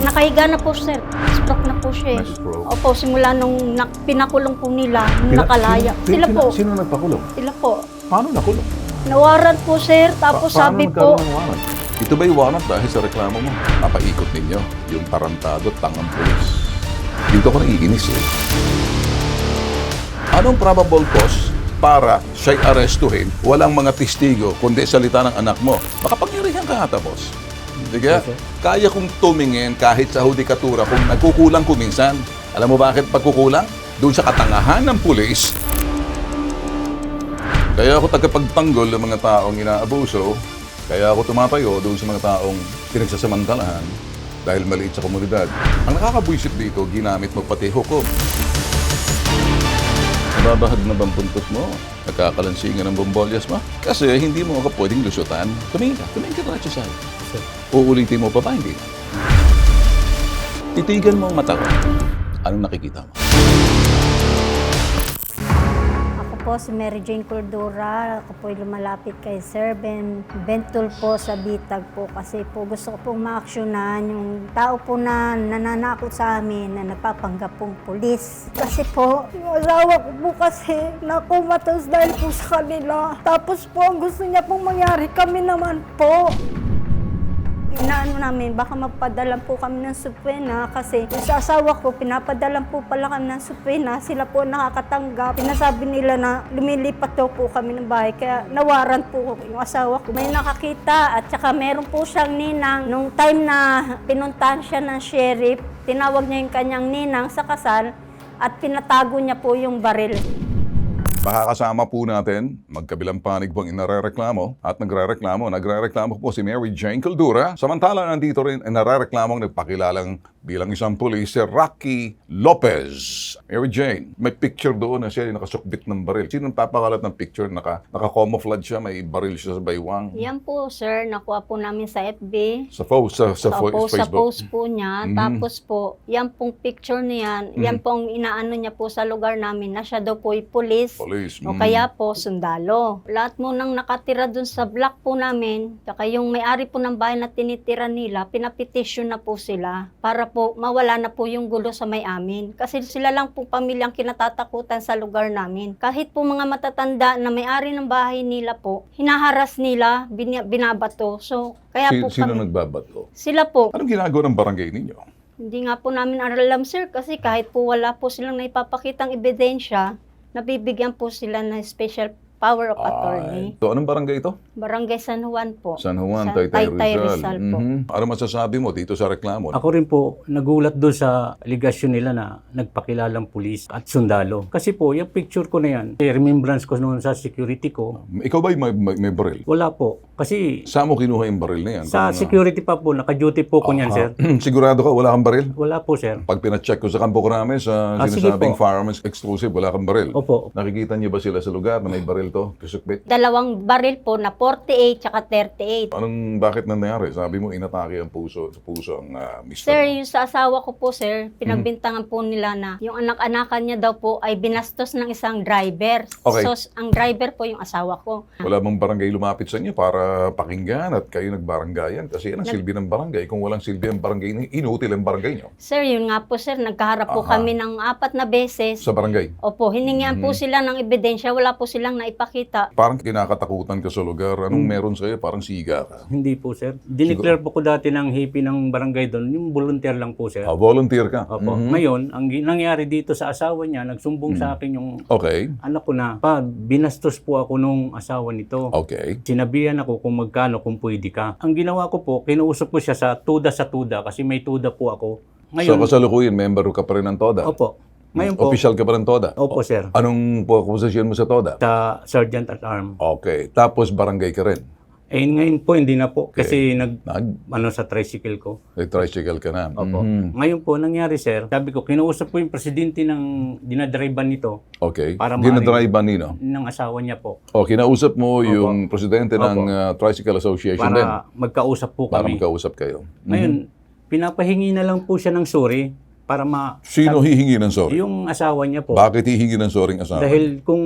Nakahiga na po, sir. Stroke na po siya. Na-stroke? Opo, simula nung pinakulong po nila, nung nakalaya. Sila po. Sino nagpakulong? Sila po. Paano nakulong? Nawaran po, sir. Tapos sabi po, nagkaroon ng warrant? Ito ba'y warrant dahil sa reklamo mo? Napaikot ninyo yung tarantado at tangang pulis. Dito ko naiinis eh. Anong probable cause para siya'y arestuhin? Walang mga testigo, kundi salita ng anak mo. Makapangyarihan ka ata, boss. Hindi ka? Kaya kong tumingin kahit sa hudikatura kung nagkukulang kuminsan. Alam mo bakit pagkukulang? Doon sa katangahan ng pulis. Kaya ako tagapagtanggol ng mga taong inaabuso. Kaya ako tumatayo doon sa mga taong pinagsasamantalahan dahil maliit sa komunidad. Ang nakakabwisit dito, ginamit mo pati hukom. Nababahag na bang buntot mo? Nagkakalansingan ng bombolyas mo? Kasi hindi mo ako pwedeng lusutan. Tumingin ka diretso sa'yo. Uulitin mo pa ba? Hindi na. Titigan mo ang mata ko. Anong nakikita mo? ako po si Mary Jane Cordura. Ako po ay lumalapit kay Sir Bentol po sa Bitag po. Kasi po gusto ko pong maaksyonan yung tao po na nananakot sa amin na nagpapanggap pong pulis. Kasi po, yung asawa ko po kasi nakumatos dahil po sa kanila. Tapos po, ang gusto niya pong mangyari, kami naman po. Inaano namin, baka magpadalan po kami ng supwena kasi yung sa asawa ko, pinapadalan po pala kami ng supwena, sila po nakakatanggap. Pinasabi nila na lumilipat daw po kami ng bahay, kaya nawaran po yung asawa ko. May nakakita at saka meron po siyang ninang. Nung time na pinuntahan siya ng sheriff, tinawag niya yung kanyang ninang sa kasal at pinatago niya po yung baril. Makakasama po natin, magkabilang panig po ang inarereklamo at nagrereklamo po si Mary Jane Cordura. Samantala nandito rin ang narereklamong nagpakilalang bilang isang pulis, si Rocky Lopez. Mary Jane, may picture doon na siya yung nakasukbit ng baril. Sino papakalat ng picture? Naka-camouflage siya, may baril siya sa baywang. Yan po, sir, nakuha po namin sa FB. Sa post, sa Opo, Facebook. sa post po niya. Tapos po, yan pong picture niyan, yan pong inaano niya po sa lugar namin na siya daw po ay pulis. Police. O kaya po, sundalo. Lahat mo nang nakatira dun sa block po namin, saka yung may-ari po ng bahay na tinitira nila, pinapetisyon na po sila para po mawala na po yung gulo sa may-amin. Kasi sila lang po pamilyang kinatatakutan sa lugar namin. Kahit po mga matatanda na may-ari ng bahay nila po, hinaharas nila, binabato. So, kaya po Sino kami, nagbabato? sila po. Anong ginagawa ng barangay ninyo? Hindi nga po namin alam, sir, kasi kahit po wala po silang naipapakitang ebidensya, nabibigyan po sila ng special power of attorney. So, anong barangay ito? Barangay San Juan po. San Juan, Sa Taytay Rizal po. Ano masasabi mo dito sa reklamo? Ako rin po, nagulat doon sa aligasyon nila na nagpakilalang pulis at sundalo. Kasi po, yung picture ko na yan, remembrance ko noon sa security ko, Ikaw ba may baril? wala po. Kasi Saan mo kinuha yung baril na yan? sa security pa po, naka-duty po ko niyan, sir. Sigurado ka, wala kang baril? Wala po, sir. Pag pinacheck ko sa Campo Crame, sa sige sinasabing po. firearms exclusive, wala kang baril. Opo. Nakikita niyo ba sila sa lugar na may baril to? Kasukbit? Dalawang baril po na 48 tsaka 38. Bakit nangyari? Sabi mo, inatake ang puso ang mister. Sir, yung sa asawa ko po, sir, pinagbintangan po nila na yung anak-anakan niya daw po ay binastos ng isang driver. Okay. So, ang driver po yung asawa ko. Wala bang barangay lumapit sa inyo para pakinggan at kayo nagbaranggayan? Kasi yan ang silbi ng barangay. Kung walang silbi ang barangay, inutil ang barangay nyo. Sir, yun nga po, sir, nagkaharap po kami ng 4 na beses. Sa barangay. Opo, hiningihan po sila ng ebidensya, wala po silang naipakita. Parang kinakatakutan ka sa lugar. Anong meron sa'yo? Parang siga ka. Hindi po, sir. Dineclare po ko dati ng hippie ng barangay doon, yung volunteer lang po, sir. Volunteer ka. Opo. Ngayon, ang nangyari dito sa asawa niya, nagsumbong sa akin yung Okay. anak ko na, binastos po ako nung asawa nito. Okay. Sinabihan ako kung magkano kung pwede ka. Ang ginawa ko po, kinuusap ko siya sa tuda kasi may tuda po ako. So, kasalukuyan, member ka pa rin ng TODA? Opo. Ngayon po, Official ka pa ng TODA? opo, sir. Anong posisyon mo sa TODA? Sa Sergeant at Arm. Okay. Tapos barangay ka rin? Ngayon po, hindi na po. Kasi Nag- sa tricycle ko. Tricycle ka na? Opo. Ngayon po, nangyari, sir, sabi ko, kinuusap ko yung presidente ng dinadriban nito Okay. Para Dinadrive ba nino? ng asawa niya po. O, kinausap mo yung presidente ng Tricycle Association din? Para magkausap po Para kami. magkausap kayo. Ngayon, pinapahingi na lang po siya ng sorry para Sino hihingi ng sorry? yung asawa niya po. Bakit hihingi ng sorry ang asawa? Dahil kung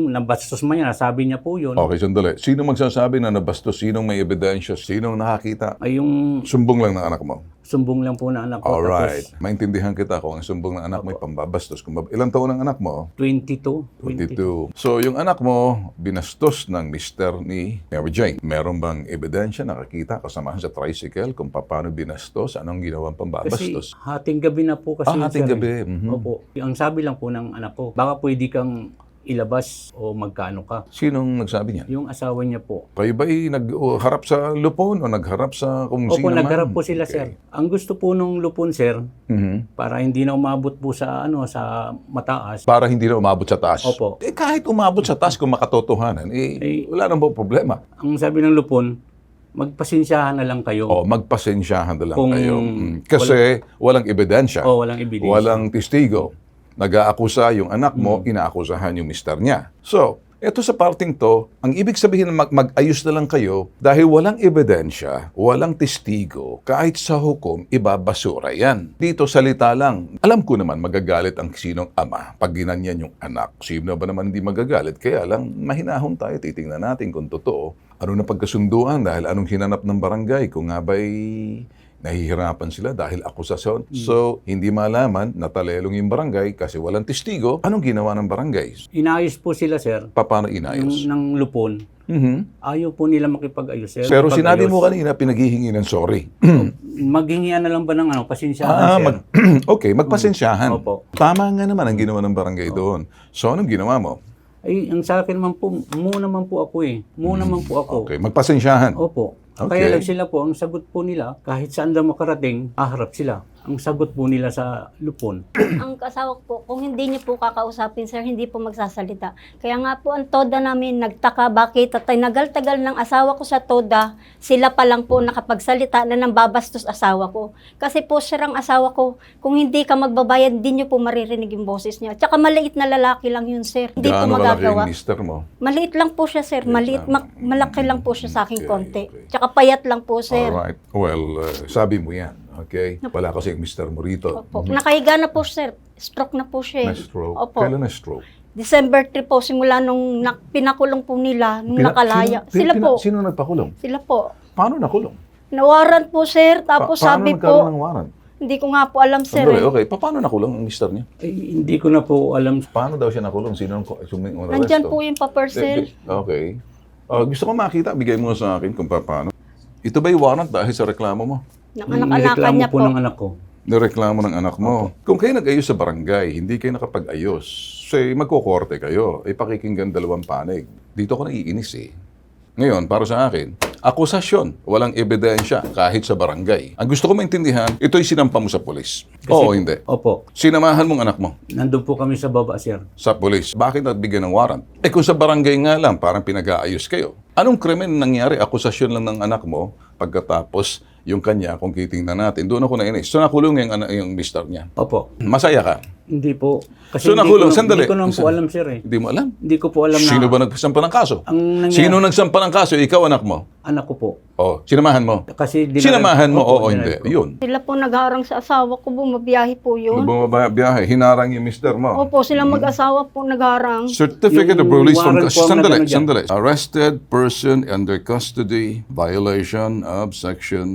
nabastos man niya, nasabi niya po yun, Okay, sandali. Sino magsasabi na nabastos? Sinong may ebidensya? Sinong nakakita? ay yung Sumbong lang ng anak mo. sumbong lang po na anak ko. Alright. Tapos Maintindihan kita kung ang sumbong ng anak mo ay pambabastos. Ilang taon ang anak mo? 22. 22. So, yung anak mo, binastos ng mister ni Mary Jane. Meron bang ebidensya, nakakita, kasamahan sa tricycle, kung paano binastos, anong ginawang Kasi pambabastos? hating gabi na po kasi. Hating sir, gabi. eh. Mhm. Opo. Ang sabi lang po ng anak ko, baka pwede kang ilabas o magkano ka. Sinong nagsabi niyan? Yung asawa niya po. Kayo ba'y nagharap sa lupon o nagharap sa kung Opo, sino man? nagharap po sila, Okay. sir. Ang gusto po nung lupon, sir, Mhm. para hindi na umabot po sa sa mataas. Para hindi na umabot sa taas. Opo. Kahit umabot sa taas kung makatotohanan, wala nang po problema. Ang sabi ng lupon, magpasensyahan na lang kayo. Magpasensyahan na lang Kung kayo. Kasi walang ebidensya. Walang ebidensya. Walang testigo. Nag-aakusa yung anak mo, inaakusahan yung mister niya. So, eto sa parting to, ang ibig sabihin na mag-ayos na lang kayo dahil walang ebidensya, walang testigo, kahit sa hukom, ibabasura yan. Dito salita lang. Alam ko naman magagalit ang sinong ama pag ginanyan yung anak. Sino ba naman hindi magagalit? Kaya lang, mahinahon tayo, titingnan natin kung totoo. Ano na pagkasunduan dahil anong hinanap ng barangay kung nga ba'y nahihirapan sila dahil akusasyon. So, hindi malaman na talelong yung barangay kasi walang testigo. Anong ginawa ng barangay? Inayos po sila, sir. Paano inayos? Ng lupon. Mhm. Ayaw po nila makipag-ayos, sir. Pero sinabi Makipag-ayos. mo kanina, pinaghihingi ng sorry. Maghingian na lang ba ng pasensyahan, sir? Okay, magpasensyahan. Opo. Tama nga naman ang ginawa ng barangay doon. So, anong ginawa mo? Ay, ang sa akin naman po, muna man po ako eh. Muna man po ako. Okay, magpasensyahan. Opo. Okay. Kaya lang sila po, ang sagot po nila, kahit saan daw makarating, aharap sila. Ang sagot po nila sa lupon. Ang kasawa ko po, kung hindi niyo po kakausapin, sir, hindi po magsasalita. Kaya nga po, ang toda namin nagtaka, bakit at nagal-tagal ng asawa ko sa toda, sila pa lang po nakapagsalita na ng babastos asawa ko. Kasi po, sir, ang asawa ko, kung hindi ka magbabayad, hindi niyo po maririnig yung boses niya. Tsaka maliit na lalaki lang yun, sir. Hindi po Gaano kalaki magagawa. yung mister mo? Maliit lang po siya, sir. Maliit, malaki lang po siya sa akin Okay, konti. okay. Tsaka payat lang po, sir. Alright. Well, sabi mo yan. Okay? Wala kasi yung mister mo rito. Opo. Nakahiga na po, sir. Stroke na po siya. Na-stroke. Opo. Kailan na-stroke? December 3 po, simula nung pinakulong po nila, nung nakalaya. Sino nagpakulong? Sila po. Paano nakulong? Nawaran po, sir. Tapos sabi paano nagkaroon po, ng warrant? hindi ko nga po alam, sir. Sandali, Eh. okay. Paano nakulong ang mister niya? Ay, hindi ko na po alam. Paano daw siya nakulong? Sino ang umaresto? Nandyan po yung paper, sir. Okay. Gusto ko makita, bigay mo sa akin kung paano. Ito ba yung warrant dahil sa reklamo mo? Ng anak-anakan Nireklamo niya po po. ng anak ko. Nireklamo ng anak mo. Kung kayo nag-ayos sa barangay, hindi kayo nakapag-ayos, say, magkukorte kayo, ipakikinggan dalawang panig. Dito ako naiinis eh. Ngayon, para sa akin, akusasyon, walang ebidensya kahit sa barangay. Ang gusto ko maintindihan, ito'y sinampa mo sa polis. Oo, hindi. Opo. Sinamahan mong anak mo Nandun po kami sa baba, sir. sa polis. Bakit nagbigyan ng warrant? Kung sa barangay nga lang, parang pinag-aayos kayo. Anong krimen nangyari? Akusasyon lang ng anak mo pagkatapos yung kanya, kung titingnan natin, doon ako nainis. So nakulong yung mister niya. Opo. Masaya ka? Hindi po. Kasi So nakulong, Hindi sandali. ko naman po alam, sir eh. Hindi mo alam? Hindi ko po alam na Sino ba nagsampa ng kaso? Ang nangyari- Sino nagsampa ng kaso? Ikaw, anak mo? anak ko po. Oh, sinamahan mo? Kasi Sinamahan mo? Opo, Oo, hindi. dinaril ko. Yun. Sila po nagharang sa asawa ko, bumabiyahe po yun. Bumabiyahe, hinarang yung mister mo. Opo, silang mag-asawa po nagharang. Certificate of Yung release from warrant po ang sandali, nagano dyan. sandali. Arrested person under custody, violation of section.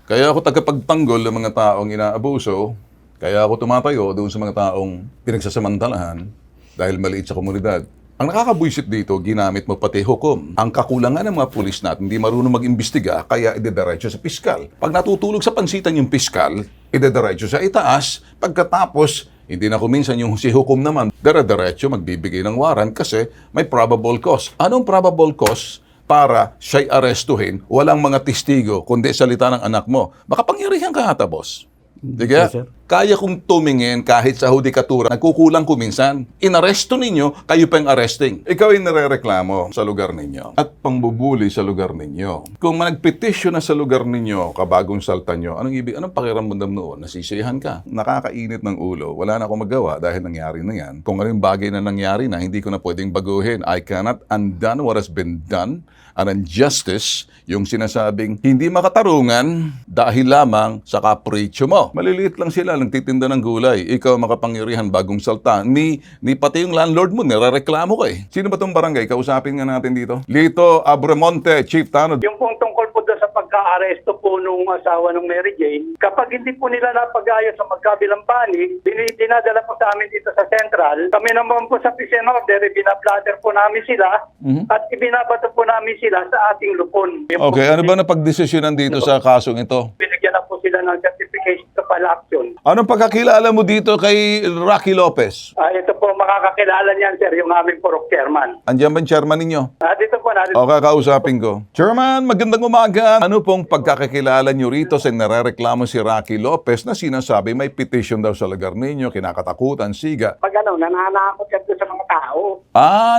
Kaya ako tagapagtanggol ng mga taong inaabuso, kaya ako tumatayo doon sa mga taong pinagsasamantalahan dahil maliit sa komunidad. Ang nakakabwisit dito, ginamit mo pati hukom. Ang kakulangan ng mga pulis natin, hindi marunong mag-imbestiga, kaya idediretso sa piskal. Pag natutulog sa pansitan yung piskal, idediretso sa itaas, pagkatapos, hindi na kuminsan yung si hukom naman, dire-diretso magbibigay ng warrant kasi may probable cause. Anong probable cause? Para siya'y arestuhin, walang mga testigo, kundi salita ng anak mo. Makapangyarihan ka ata, boss. Sige? Yes, sir. Kaya kong tumingin kahit sa hudikatura, nagkukulang kuminsan. Inaresto ninyo, kayo pa yung arresting. Ikaw yung narereklamo sa lugar ninyo at pangbubuli sa lugar ninyo. Kung managpetisyon na sa lugar ninyo, kabagong salta nyo, anong pakiramdam noon? Nasisiyahan ka. Nakakainit ng ulo. Wala na akong magawa dahil nangyari na yan. Kung anong bagay na nangyari na, hindi ko na pwedeng baguhin. I cannot undone what has been done. An injustice, yung sinasabing hindi makatarungan dahil lamang sa kapritsyo mo. Maliliit lang sila, nagtitinda ng gulay. Ikaw makapangyarihan, bagong salta. Ni pati yung landlord mo, nirereklamo ka eh. Sino ba tong barangay? Kausapin nga natin dito. Lito Abremonte, Chief Tanod. Yung pong tungkol po doon sa pagka-aresto po nung asawa ng Mary Jane, kapag hindi po nila napag-ayos sa magkabilang panig, dinadala po sa amin dito sa Central. Kami naman po sa peace and order, binablatter po namin sila at ibinabato po namin sila sa ating lupon. Okay, ano ba na pagdesisyonan dito sa kasong ito? Binigyan na po sila ng certification to file action. Anong pagkakilala mo dito kay Rocky Lopez? Ito po, makakakilala niyan, sir, yung aming purok chairman. Andiyan ba ang chairman ninyo? Dito po, O, kakausapin ko. Chairman, magandang umaga. Ano pong pagkakakilala nyo rito sa narereklamo si Rocky Lopez na sinasabi may petition daw sa lugar ninyo, kinakatakutan, siga? Pag nananakot ka doon sa mga tao.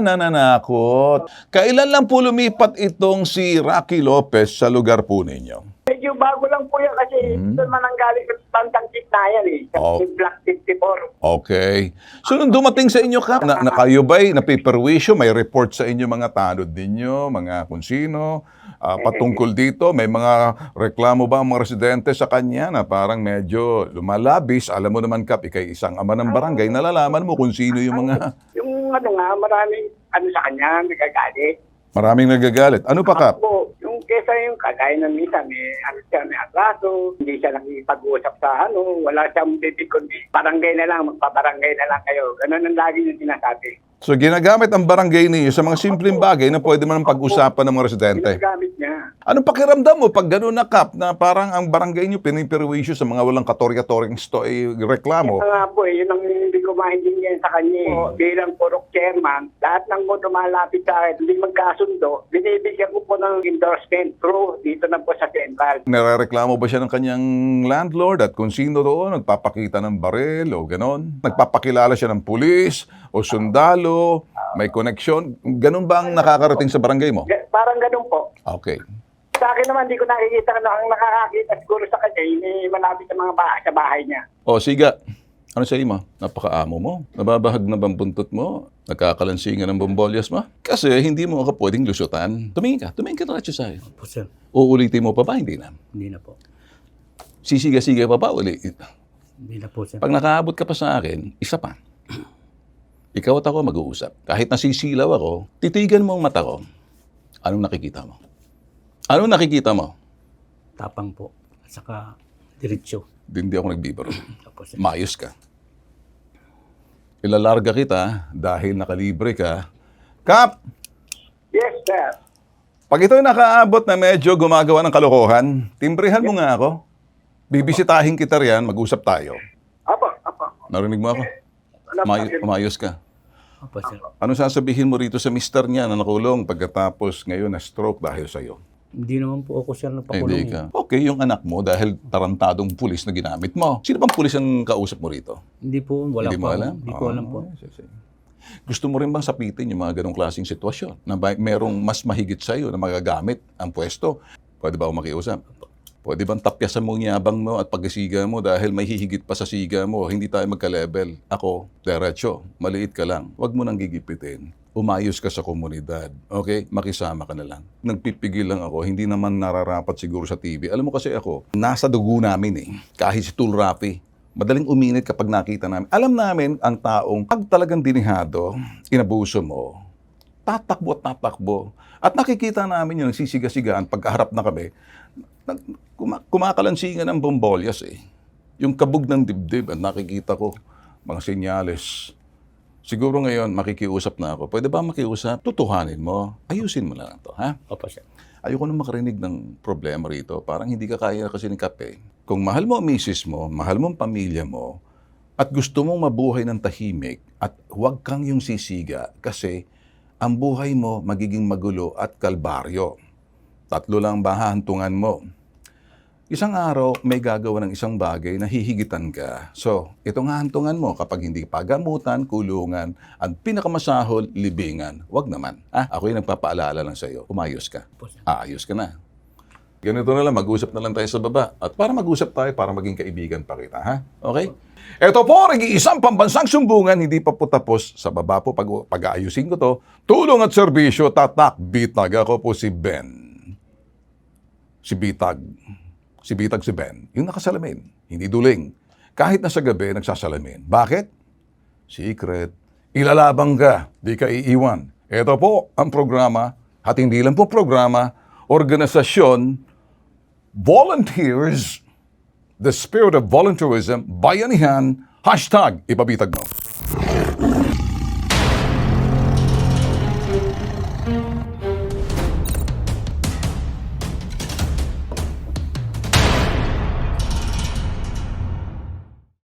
Nananakot. Kailan lang po lumipat itong si Rocky Lopez sa lugar po ninyo? Medyo bago lang po yan kasi doon man ang galing sa bandang gitna yan Oh. Sa Block 54. Okay. So, nung dumating sa inyo ka, na kayo ba'y napiperwisyo, may report sa inyo mga tanod ninyo, mga kung sino, patungkol dito, may mga reklamo ba ang mga residente sa kanya na parang medyo lumalabis? Alam mo naman, Kap, ikay isang ama ng barangay, nalalaman mo kung sino yung mga... Yung maraming sa kanya, nagagalit. Maraming nagagalit. Ano pa, Kap? Opo, yung kesa yung kagaya ng misa, may atraso, hindi siya nakikipag-usap sa wala siyang bibig kundi barangay na lang, magpabarangay na lang kayo. Ganun ang lagi yung sinasabi. So, ginagamit ang barangay ninyo sa mga simpleng bagay na pwede man pag-usapan ng mga residente. Ginagamit niya. Anong pakiramdam mo pag gano'n na, Kap, na parang ang barangay nyo piniperwisyo sa mga walang katorya-toryang reklamo? Kaya nga po, yun ang hindi ko maintindihan sa kanya. Bilang purok chairman, lahat ng mo dumalapit sa akin, hindi magkasundo, binibigyan ko po ng endorsement through dito na po sa Central. Narareklamo ba siya ng kanyang landlord at kung sino doon, nagpapakita ng baril o gano'n? Nagpapakilala siya ng pulis o sundalo, may koneksyon? Ganun ba ang nakakarating sa barangay mo? Parang ganun po. Okay. Sa akin naman, di ko nakikita na ang nakakakita siguro sa kanya, hindi malapit sa mga bahay, sa bahay niya. O, siga. Ano sa mo? Napakaamo mo. Nababahag na bang buntot mo? Nagkakalansingan ng bombolyas mo? Kasi hindi mo ako pwedeng lusutan. Tumingin ka diretso sa akin. Opo, sir. Uulitin mo pa ba? Hindi na. Hindi na po. Sisiga-siga pa ba? Uli. Hindi na po, sir. Pag nakaabot ka pa sa akin, isa pa. Ikaw at ako mag-uusap. Kahit nasisilaw ako, titigan mo ang mata ko. Anong nakikita mo? Anong nakikita mo? Tapang po. At saka diretsyo. Hindi ako nagbibiro. Opo, sir. Mayos ka. Ilalarga kita dahil nakalibre ka. Kap! Yes, sir. Pag ito'y nakaabot na medyo gumagawa ng kalokohan, timbrehan mo nga ako. Bibisitahin kita riyan, mag-usap tayo. Apo. Narinig mo ako? Umayos ka. Opo, sir. Ano sasabihin mo rito sa mister niya na nakulong pagkatapos ngayon na stroke dahil sa'yo? Hindi naman po ako, sir, Hindi napakulong. ka. Okay, yung anak mo dahil tarantadong pulis na ginamit mo. Sino bang pulis ang kausap mo rito? Hindi po, wala Hindi po. mo alam? Hindi ko alam po. Sige. Gusto mo rin bang sapitin yung mga ganong klaseng sitwasyon? Na merong mas mahigit sa'yo na magagamit ang pwesto? Pwede ba ako makiusap? Pwede bang tapyasan mo ang yabang mo at pagkasiga mo dahil may hihigit pa sa siga mo? Hindi tayo magka-level. Ako, derecho, maliit ka lang. Huwag mo nang gigipitin. Umayos ka sa komunidad. Okay? Makisama ka na lang. Nagpipigil lang ako. Hindi naman nararapat siguro sa TV. Alam mo kasi ako, nasa dugo namin eh. Kahit si Tul Rafi. Madaling uminit kapag nakita namin. Alam namin ang taong pag talagang dinihado, inabuso mo, tatakbo at tatakbo. At nakikita namin yung nagsisiga-sigaan pagkaharap na kami, kumakalansingan ng bombolyas eh. Yung kabog ng dibdib at nakikita ko mga senyales. Siguro ngayon makikiusap na ako. Pwede ba makiusap? Tutuhanin mo. Ayusin mo na lang to, ha? Opo, sir. Ayoko na makarinig ng problema rito. Parang hindi ka kaya kasi ng kape. Kung mahal mo ang misis mo, mahal mo ang pamilya mo, at gusto mong mabuhay ng tahimik, at huwag kang yung sisiga kasi ang buhay mo magiging magulo at kalbaryo. 3 lang ba hahantungan mo? Isang araw, may gagawa ng isang bagay na hihigitan ka. So, itong hahantungan mo kapag hindi pagamutan, kulungan, at pinakamasahol, libingan. Wag naman. Ako yung nagpapaalala lang sa iyo. Umayos ka. Aayos ka na. Ganito na lang, mag-usap na lang tayo sa baba. At para mag-usap tayo, para maging kaibigan pa kita, ha? Okay? Ito po, nag-iisang pambansang sumbungan, hindi pa po tapos. Sa baba po, pag-aayusin ko to. Tulong at serbisyo, tatak, bitag. Ako po si Ben. Si Bitag. Si Ben. Yung nakasalamin. Hindi duling. Kahit na sa gabi, nagsasalamin. Bakit? Secret. Ilalabang ka. Di ka iiwan. Ito po ang programa, at hindi lang po programa, organisasyon volunteers, the spirit of volunteerism, bayanihan, hashtag ipabitag mo.